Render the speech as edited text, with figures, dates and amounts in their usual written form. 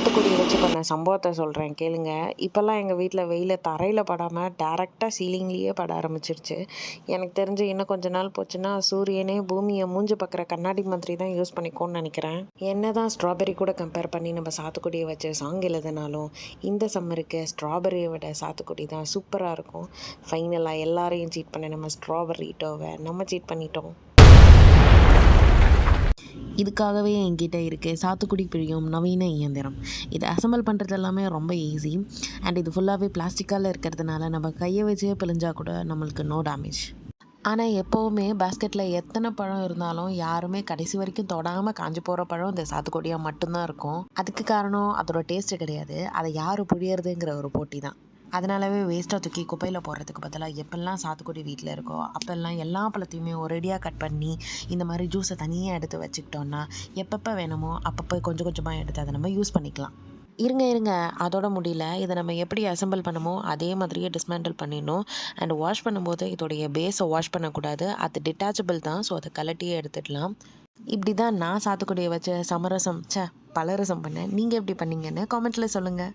சாத்துக்குடிய வச்சு பண்ண சம்பவத்த சொல்றேன் கேளுங்க. இப்பல்லாம் எங்க வீட்ல வெயிலு தரையில படாம டைரக்ட்டா சீலிங்லயே பட ஆரம்பிச்சிருச்சு. எனக்கு தெரிஞ்சு இன்னும் கொஞ்ச நாள் போச்சுன்னா, சூரியனே பூமிய மூஞ்சி பாக்குற கண்ணாடி மாதிரி தான் யூஸ் பண்ணிக்கும்னு நெனைக்கிறேன். என்னதான் ஸ்ட்ராபெர்ரி கூட கம்பேர் பண்ணி நம்ம சாத்துக்குடிய வச்சு சாங் எழுதுனாலும், இந்த சம்மருக்கு ஸ்ட்ராபெர்ரிய விட சாத்துக்குடி தான் சூப்பரா இருக்கும். ஃபைனலா எல்லாரையும் சீட் பண்ண நம்ம ஸ்ட்ராபெர்ரிட்டோவ நம்ம சீட் பண்ணிட்டோம். இதுக்காகவே என்கிட்ட இருக்குது சாத்துக்குடி பிழியும் நவீன இயந்திரம். இதை அசெம்பிள் பண்ணுறது எல்லாமே ரொம்ப ஈஸி. அண்ட் இது ஃபுல்லாகவே பிளாஸ்டிக்கால் இருக்கிறதுனால நம்ம கையை வச்சே பிழிஞ்சா கூட நம்மளுக்கு நோ டேமேஜ். ஆனால் எப்போவுமே பேஸ்கெட்டில் எத்தனை பழம் இருந்தாலும் யாருமே கடைசி வரைக்கும் தொடாமல் காஞ்சி போகிற பழம் இந்த சாத்துக்குடியாக மட்டும்தான் இருக்கும். அதுக்கு காரணம் அதோட டேஸ்ட்டு கிடையாது, அதை யார் புழியறதுங்கிற ஒரு போட்டி தான். அதனாலவே வேஸ்ட்டாக தூக்கி குப்பையில் போடுறதுக்கு பதிலாக எப்பெல்லாம் சாத்துக்குடி வீட்டில் இருக்கோ அப்போல்லாம் எல்லா பழத்தையுமே ஒரேடியாக கட் பண்ணி இந்த மாதிரி ஜூஸை தனியாக எடுத்து வச்சுக்கிட்டோன்னா எப்பப்போ வேணுமோ அப்பப்போ கொஞ்சம் கொஞ்சமாக எடுத்து அதை நம்ம யூஸ் பண்ணிக்கலாம். இருங்க அதோட முடியல. இதை நம்ம எப்படி அசெம்பிள் பண்ணமோ அதே மாதிரியே டிஸ்மேண்டில் பண்ணிடணும். அண்ட் வாஷ் பண்ணும்போது இதோடைய பேஸை வாஷ் பண்ணக்கூடாது, அது டிட்டாச்சபிள் தான். ஸோ அதை கலட்டியே எடுத்துடலாம். இப்படி தான் நான் சாத்துக்குடியை வச்சு சமரசம் பலரசம் பண்ணேன். நீங்கள் எப்படி பண்ணீங்கன்னு காமெண்ட்டில் சொல்லுங்கள்.